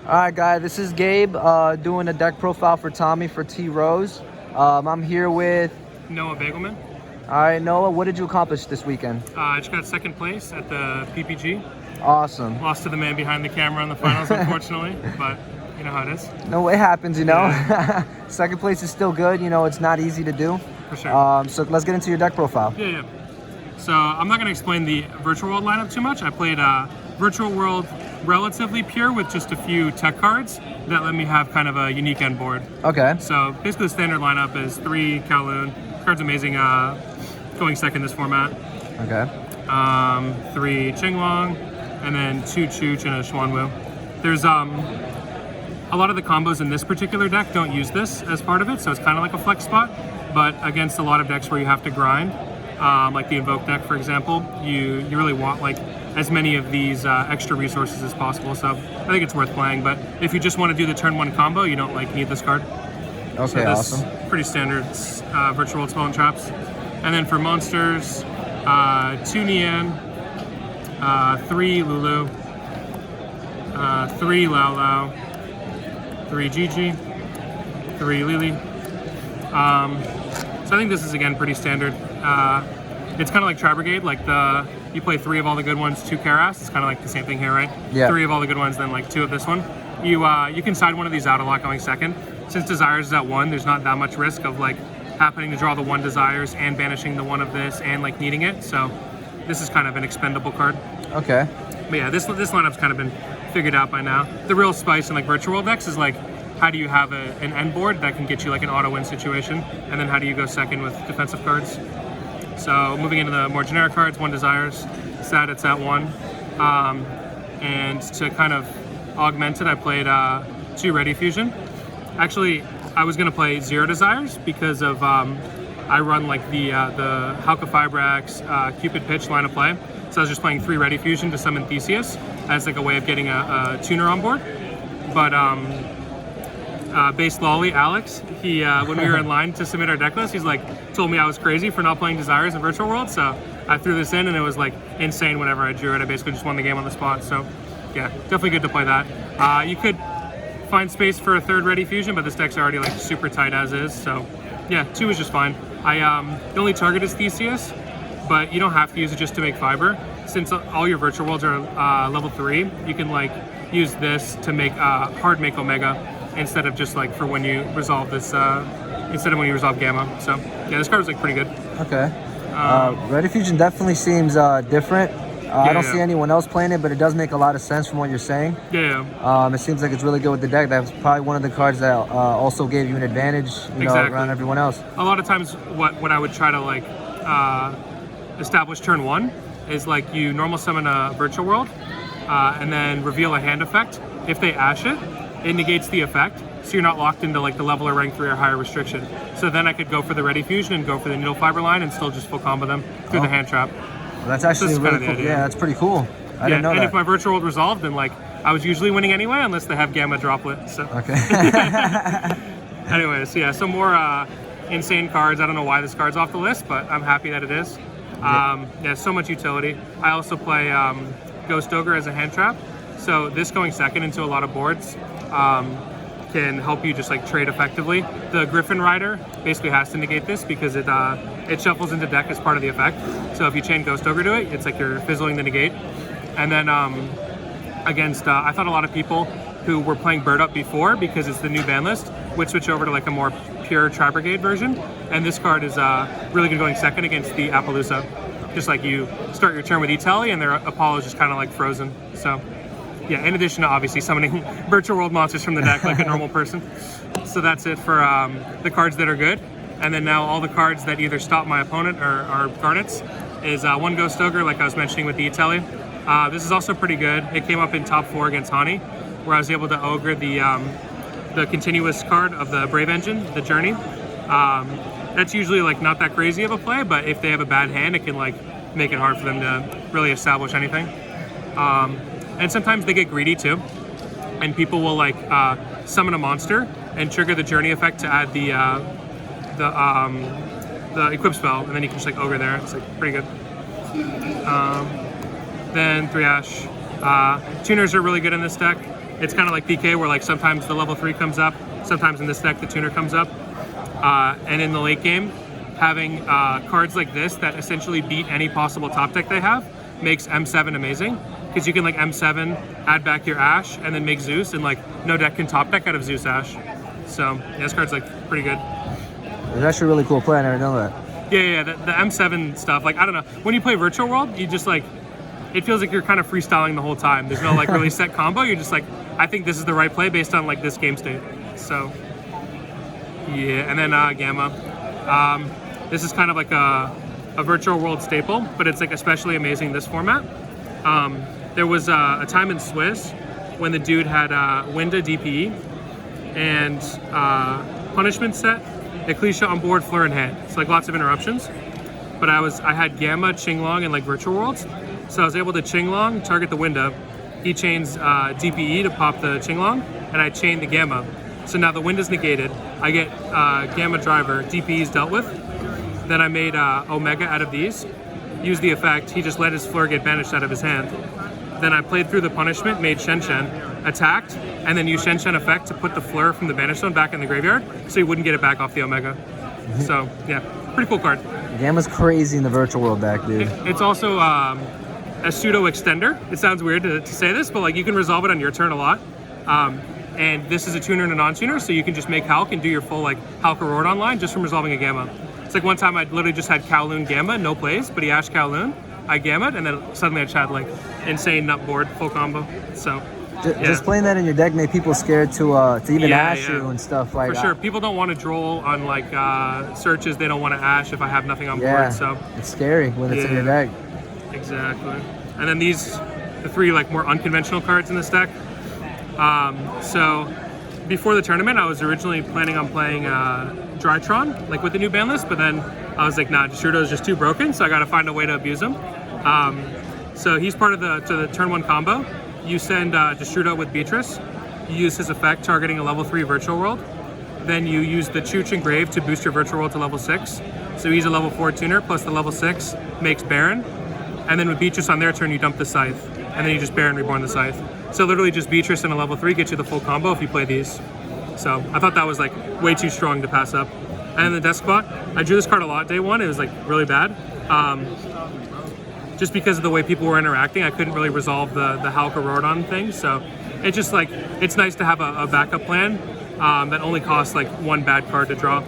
Alright guys, this is Gabe doing a deck profile for Tommy for T-Rose. I'm here with Noah Beygelman. Alright Noah, what did you accomplish this weekend? I just got second place at the PPG. Awesome. Lost to the man behind the camera in the finals, unfortunately, but you know how it is. No, it happens, you know. Yeah. Second place is still good, you know, it's not easy to do. For sure. So let's get into your deck profile. Yeah. So I'm not going to explain the Virtual World lineup too much. I played Virtual World relatively pure with just a few tech cards that let me have kind of a unique end board. Okay. So basically the standard lineup is 3 Kowloon. Card's amazing going second this format. Okay. 3 Qinglong, and then 2 Chooch and a Xuanwu. There's a lot of the combos in this particular deck don't use this as part of it, so it's kind of like a flex spot. But against a lot of decks where you have to grind, like the Invoked deck, for example, you really want like as many of these extra resources as possible. So I think it's worth playing. But if you just want to do the turn 1 combo, you don't like need this card. Okay, so this awesome. Pretty standard Virtual World spell and traps. And then for monsters, 2 Nian, 3 Lulu, 3 Lao Lao, 3 Gigi, 3 Lily. So I think this is again pretty standard. It's kind of like Tri-Brigade, like you play 3 of all the good ones, 2 Karas. It's kind of like the same thing here, right? Yeah. 3 of all the good ones, then like 2 of this one. You can side one of these out a lot going second. Since Desires is at 1, there's not that much risk of like happening to draw the 1 Desires and banishing the 1 of this and like needing it. So this is kind of an expendable card. Okay. But yeah, this lineup's kind of been figured out by now. The real spice in like Virtual World decks is like, how do you have an end board that can get you like an auto win situation, and then how do you go second with defensive cards? So moving into the more generic cards, 1 Desires, sad it's at 1. And to kind of augment it, I played 2 Ready Fusion. Actually, I was gonna play 0 Desires because of I run like the Hauka Fibrax, Cupid Pitch line of play. So I was just playing 3 Ready Fusion to summon Theseus as like a way of getting a tuner on board. But Base Lolly, Alex, he when we were in line to submit our deck list, he's like told me I was crazy for not playing Desires in Virtual World. So I threw this in and it was like insane whenever I drew it. I basically just won the game on the spot. So yeah, definitely good to play that. You could find space for a 3rd Ready Fusion, but this deck's already like super tight as is. So yeah, 2 is just fine. The only target is Theseus, but you don't have to use it just to make fiber. Since all your Virtual Worlds are level 3, you can like use this to make hard make Omega instead of just like for when you resolve this, instead of when you resolve Gamma. So yeah, this card was like pretty good. Okay. Ready Fusion definitely seems different. I don't see anyone else playing it, but it does make a lot of sense from what you're saying. Yeah. It seems like it's really good with the deck. That's probably one of the cards that also gave you an advantage, you know, around everyone else. A lot of times, what I would try to like establish turn 1 is like you normal summon a Virtual World, and then reveal a hand effect. If they ash it, it negates the effect, so you're not locked into like the level or rank 3 or higher restriction. So then I could go for the Ready Fusion and go for the Needle Fiber line and still just full combo them through the hand trap. Well, that's actually really cool. Yeah, that's pretty cool. I didn't know that. And if my Virtual World resolved, then like I was usually winning anyway, unless they have Gamma Droplet. So okay. Anyways, yeah, some more insane cards. I don't know why this card's off the list, but I'm happy that it is. Yeah, so much utility. I also play Ghost Ogre as a hand trap. So this going second into a lot of boards can help you just like trade effectively. The Griffin Rider basically has to negate this because it shuffles into deck as part of the effect. So if you chain Ghost Ogre to it, it's like you're fizzling the negate. And then against, I thought a lot of people who were playing Bird Up before, because it's the new ban list, would switch over to like a more pure Tri-Brigade version. And this card is really good going second against the Appaloosa. Just like you start your turn with E-Tele and their Apollo is just kind of like frozen. So yeah, in addition to obviously summoning Virtual World monsters from the deck like a normal person. So that's it for the cards that are good. And then now all the cards that either stop my opponent or are Garnets is 1 Ghost Ogre, like I was mentioning with the E-Tele. This is also pretty good. It came up in top 4 against Hani, where I was able to Ogre the continuous card of the Brave Engine, the Journey. That's usually like not that crazy of a play, but if they have a bad hand, it can like make it hard for them to really establish anything. And sometimes they get greedy too, and people will like summon a monster and trigger the Journey effect to add the Equip spell, and then you can just like Ogre there. It's like pretty good. Then 3 Ash. Tuners are really good in this deck. It's kind of like PK, where like sometimes the level 3 comes up, sometimes in this deck the tuner comes up, and in the late game, having cards like this that essentially beat any possible top deck they have makes M7 amazing, because you can like M7, add back your Ash, and then make Zeus, and like no deck can top deck out of Zeus Ash. So yeah, this card's like pretty good. It's actually a really cool play. I never know that. Yeah, the M7 stuff, like, I don't know, when you play Virtual World, you just like, it feels like you're kind of freestyling the whole time. There's no like really set combo. You're just like, I think this is the right play based on like this game state. So yeah, and then Gamma. This is kind of like a Virtual World staple, but it's like especially amazing in this format. There was a time in Swiss when the dude had Winda DPE and punishment set, Ecclesia on board, Fleur in hand. It's like lots of interruptions. But I had Gamma, Qinglong, and like Virtual Worlds. So I was able to Qinglong, target the Winda. He chains DPE to pop the Qinglong, and I chain the Gamma. So now the Winda's negated. I get Gamma Driver, DPE's dealt with. Then I made Omega out of these. Used the effect, he just let his Fleur get banished out of his hand. Then I played through the punishment, made Shen Shen, attacked, and then used Shen Shen effect to put the Fleur from the Banish Zone back in the graveyard, so he wouldn't get it back off the Omega. So yeah, pretty cool card. Gamma's crazy in the Virtual World deck, dude. It's also a pseudo extender. It sounds weird to say this, but like you can resolve it on your turn a lot. And this is a tuner and a non-tuner, so you can just make Hulk and do your full like Hulk Aurora online just from resolving a Gamma. It's like one time I literally just had Kowloon Gamma, no plays, but he Ash Kowloon, I Gamma, and then suddenly I just had like insane nut board, full combo. So just playing that in your deck made people scared to even Ash you and stuff like that. For sure, people don't want to droll on like searches. They don't want to Ash if I have nothing on Yeah, board. So it's scary when it's in your deck. Exactly. And then the 3 like more unconventional cards in this deck. So before the tournament, I was originally planning on playing Drytron, like with the new ban list, but then I was like, nah, Shaddoll is just too broken, so I got to find a way to abuse him. So he's part of the turn 1 combo. You send Shaddoll with Beatrice. You use his effect targeting a level 3 Virtual World. Then you use the Chooch Engrave to boost your Virtual World to level 6. So he's a level 4 tuner, plus the level 6 makes Baron. And then with Beatrice on their turn, you dump the Scythe. And then you just Baron Reborn the Scythe. So literally just Beatrice and a level 3 get you the full combo if you play these. So I thought that was like way too strong to pass up. And then the DESKBOT, I drew this card a lot day 1. It was like really bad. Just because of the way people were interacting, I couldn't really resolve the Hulk Aurora thing. So it's just like, it's nice to have a backup plan that only costs like 1 bad card to draw.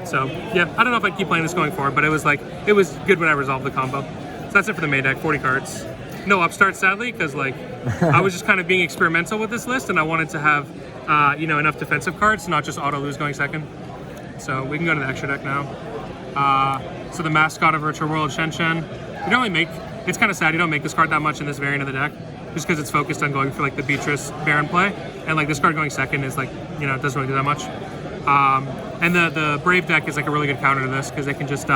So yeah, I don't know if I'd keep playing this going forward, but it was good when I resolved the combo. So that's it for the main deck, 40 cards. No upstart, sadly, because like I was just kind of being experimental with this list, and I wanted to have enough defensive cards, not just auto lose going second. So we can go to the extra deck now. So the mascot of Virtual World, Shen Shen. You don't really make. It's kind of sad you don't make this card that much in this variant of the deck, just because it's focused on going for like the Beatrice Baron play, and like this card going second is like it doesn't really do that much. And the Brave deck is like a really good counter to this, because they can just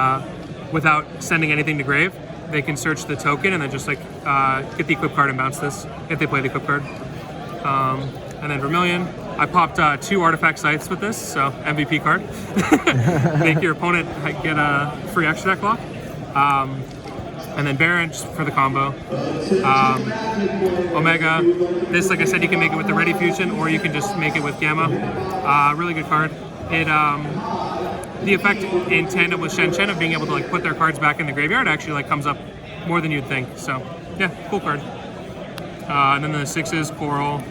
without sending anything to grave, they can search the token and then just like get the equip card and bounce this if they play the equip card. And then Vermilion, I popped 2 artifact scythes with this, so MVP card. Make your opponent get a free extra deck lock. And then Baron just for the combo. Omega, this, like I said, you can make it with the Ready Fusion, or you can just make it with Gamma. Really good card. It the effect in tandem with Shen Shen of being able to like put their cards back in the graveyard actually like comes up more than you'd think. So yeah, cool card. And then the 6s, Coral,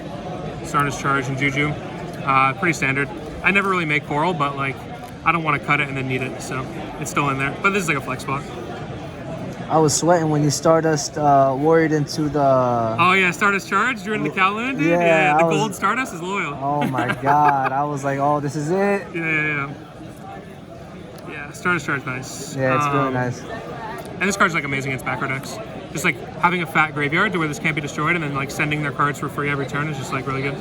Stardust Charge, and Juju. Pretty standard. I never really make Coral, but like I don't want to cut it and then need it, so it's still in there. But this is like a flex spot. I was sweating when you Stardust warried into the... Oh yeah, Stardust Charge during the Kowloon, dude? Yeah, the gold Stardust is loyal. Oh my god, I was like, oh, this is it. Yeah, Stardust Charge, nice. Yeah, it's really nice. And this card's like amazing against backer decks. Just like having a fat graveyard to where this can't be destroyed, and then like sending their cards for free every turn is just like really good.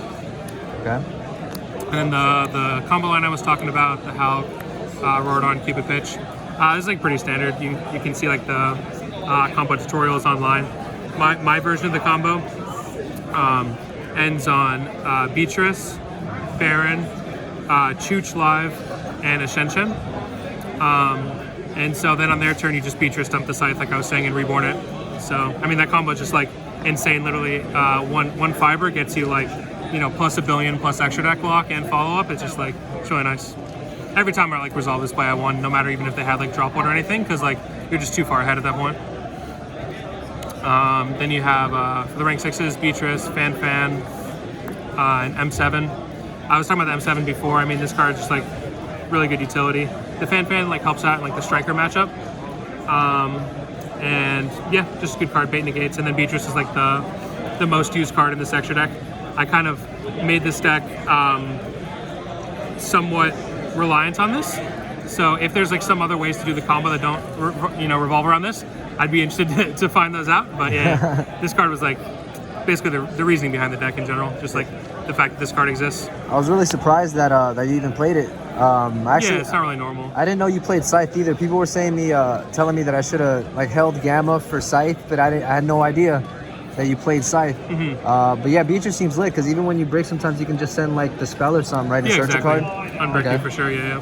Okay. And then the combo line I was talking about, the Hulk, Rorodon, Cupid Pitch. This is like pretty standard. You can see like the combo tutorials online. My version of the combo ends on Beatrice, Baron, Chooch Live, and a Shen Shen. And so then on their turn, you just Beatrice dump the Scythe, like I was saying, and reborn it. So, I mean, that combo is just like insane. Literally, one fiber gets you like you know, plus a billion, plus extra deck lock and follow up. It's just like, it's really nice. Every time I like resolve this play, I won, no matter even if they had like drop one or anything, because like you're just too far ahead at that point. Then you have for the rank 6s, Beatrice, Fan, and M7. I was talking about the M7 before. I mean, this card's just like really good utility. The Fan like helps out in like the striker matchup. And yeah, just a good card, bait negates. And then Beatrice is like the most used card in this extra deck. I kind of made this deck somewhat reliant on this. So if there's like some other ways to do the combo that don't revolve around this, I'd be interested to find those out. But yeah, this card was like basically the reasoning behind the deck in general, just like the fact that this card exists. I was really surprised that that you even played it. Actually, yeah, it's not really normal. I didn't know you played Scythe either. People were saying telling me that I should have like held Gamma for Scythe, but I had no idea that you played Scythe. But yeah, Beatrice seems lit because even when you break, sometimes you can just send like the spell or something, right? Yeah, search exactly. a card. Unbreak you for sure. Yeah.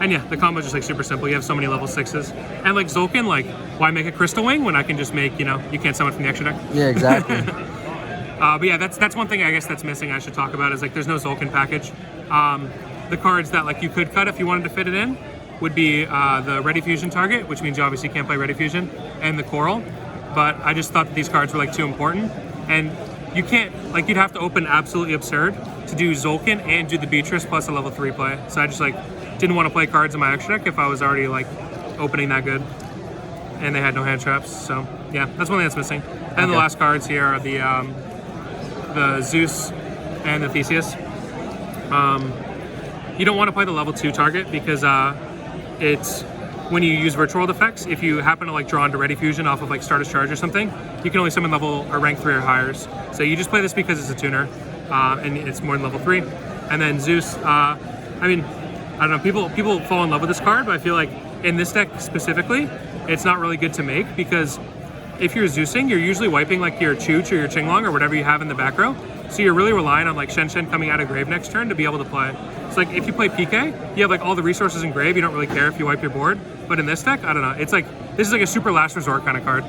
And yeah, the combo is just like super simple. You have so many level 6s, and like Zolkin, like why make a Crystal Wing when I can just make, you can't summon from the extra deck. Yeah, exactly. But yeah, that's one thing I guess that's missing. I should talk about is like there's no Zolkin package. The cards that like you could cut if you wanted to fit it in would be the Ready Fusion target, which means you obviously can't play Ready Fusion, and the Coral. But I just thought that these cards were like too important, and you can't, like, you'd have to open absolutely absurd to do Zolkin and do the Beatrice plus a level 3 play. So I just like didn't want to play cards in my extra deck if I was already like opening that good, and they had no hand traps. So yeah, that's one thing that's missing. And the last cards here are the Zeus and the Theseus. You don't want to play the level 2 target because it's when you use Virtual World effects, if you happen to like draw into Ready Fusion off of like Stardust Charge or something, you can only summon level or rank 3 or higher. So you just play this because it's a tuner, and it's more than level 3. And then Zeus, I mean, I don't know, people fall in love with this card, but I feel like in this deck specifically, it's not really good to make because if you're Zeusing, you're usually wiping like your Chooch or your Qinglong or whatever you have in the back row. So you're really relying on like Shen coming out of grave next turn to be able to play. It's like if you play PK, you have like all the resources in grave, you don't really care if you wipe your board. But in this deck, I don't know, it's like, this is like a super last resort kind of card.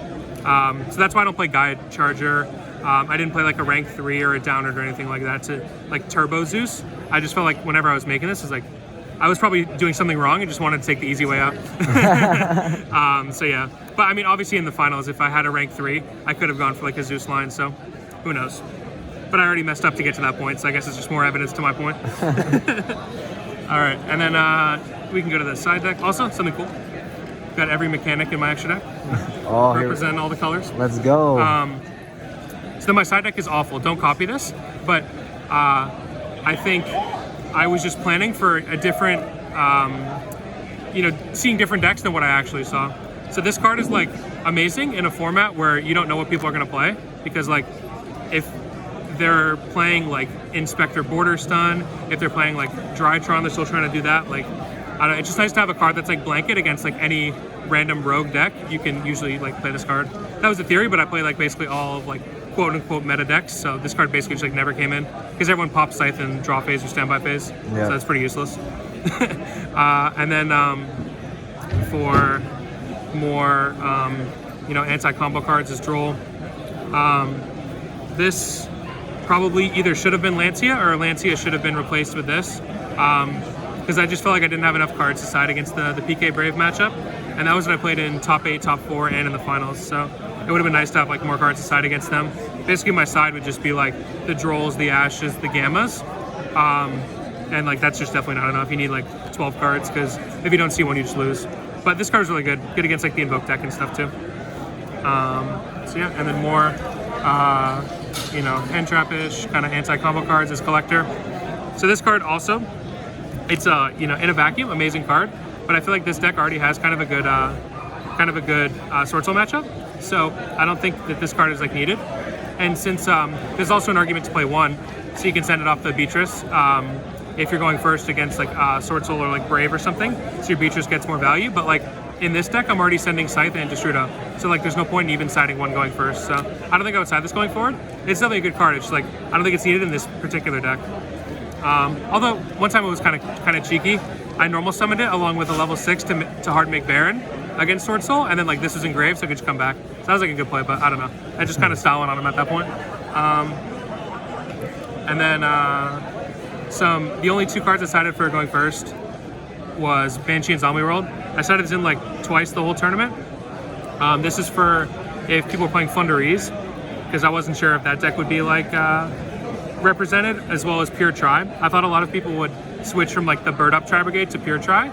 So that's why I don't play Guide Charger. I didn't play like a rank 3 or a Downard or anything like that to like Turbo Zeus. I just felt like whenever I was making this, it was like, I was probably doing something wrong and just wanted to take the easy way out. So yeah, but I mean, obviously in the finals, if I had a rank 3, I could have gone for like a Zeus line, so who knows. But I already messed up to get to that point, so I guess it's just more evidence to my point. All right, and then we can go to the side deck. Also, something cool. Got every mechanic in my extra deck. Oh, represent all the colors. Let's go. So then my side deck is awful. Don't copy this, but I think I was just planning for a different, seeing different decks than what I actually saw. So this card is like amazing in a format where you don't know what people are gonna play, because like if they're playing like Inspector Border Stun, if they're playing like Drytron, they're still trying to do that. Like, I don't know, it's just nice to have a card that's like blanket against like any random rogue deck. You can usually like play this card. That was the theory, but I play like basically all of like quote unquote meta decks. So this card basically just like never came in because everyone pops Scythe in draw phase or standby phase. Yeah. So that's pretty useless. And then for more anti-combo cards is Droll. This probably either should have been Lancia or Lancia should have been replaced with this, because I just felt like I didn't have enough cards to side against the PK Brave matchup, and that was what I played in top 8, top 4, and in the finals. So it would have been nice to have like more cards to side against them. Basically, my side would just be like the Drolls, the Ashes, the Gammas, and like that's just definitely not enough. You need like 12 cards because if you don't see one, you just lose. But this card's really good against like the Invoked deck and stuff too. So yeah, and then more hand trap-ish kind of anti-combo cards as Collector. So this card also, it's in a vacuum, amazing card, but I feel like this deck already has kind of a good Swordsoul matchup. So I don't think that this card is like needed. And since there's also an argument to play 1, so you can send it off the Beatrice if you're going first against like Swordsoul or like Brave or something, so your Beatrice gets more value. But like in this deck, I'm already sending Scythe and Destrudo, so like there's no point in even siding one going first. So I don't think I would side this going forward. It's definitely a good card. It's just like I don't think it's needed in this particular deck. Although one time it was kind of cheeky. I normal summoned it along with a level 6 to hard make Baron against Swordsoul, and then like this was engraved, so I could just come back. So that was like a good play, but I don't know. I just kind of style went on him at that point. And then the only 2 cards I decided for going first was Banshee and Zombie World. I started this in like twice the whole tournament. This is for if people are playing Floowandereeze, because I wasn't sure if that deck would be like represented, as well as Pure Tri. I thought a lot of people would switch from like the Bird Up Tri-Brigade to Pure Tri.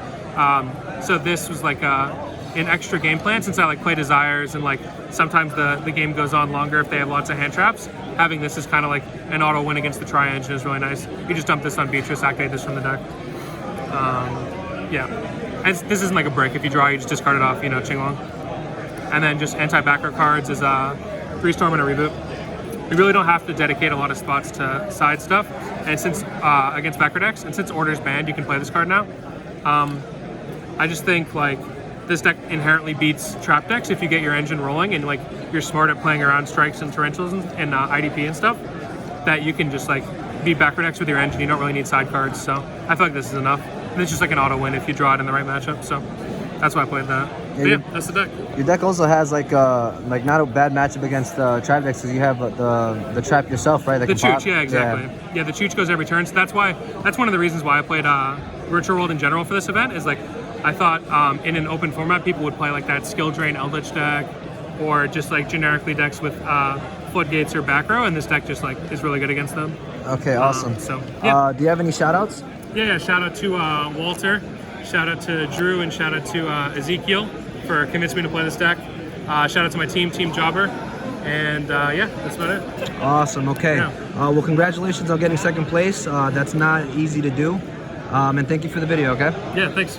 So this was like an extra game plan, since I like play Desires and like sometimes the game goes on longer if they have lots of hand traps. Having this is kind of like an auto win against the Tri engine is really nice. You just dump this on Beatrice, activate this from the deck. Yeah, and this isn't like a break. If you draw, you just discard it off, you know, Qinglong. And then just anti-backer cards is 3 Storm and a Reboot. You really don't have to dedicate a lot of spots to side stuff. And since against backer decks, and since Order's banned, you can play this card now. I just think like this deck inherently beats trap decks if you get your engine rolling and like you're smart at playing around strikes and tarantulas and IDP and stuff. That you can just like beat backer decks with your engine. You don't really need side cards. So I feel like this is enough. And it's just like an auto win if you draw it in the right matchup. So that's why I played that. Yeah, that's the deck. Your deck also has like not a bad matchup against trap decks, because you have the trap yourself, right? The Chooch, yeah, exactly. Yeah, the Chooch goes every turn. So that's one of the reasons why I played Virtual World in general for this event. Is like I thought in an open format people would play like that skill drain Eldlich deck, or just like generically decks with floodgates or back row, and this deck just like is really good against them. Okay, awesome. So yeah. Do you have any shout outs? Yeah, shout out to Walter, shout out to Drew, and shout out to Ezekiel for convincing me to play this deck. Shout out to my team Jobber, and yeah, that's about it. Awesome. Okay. Yeah. Well, congratulations on getting second place. That's not easy to do. And thank you for the video. Okay. Yeah, thanks.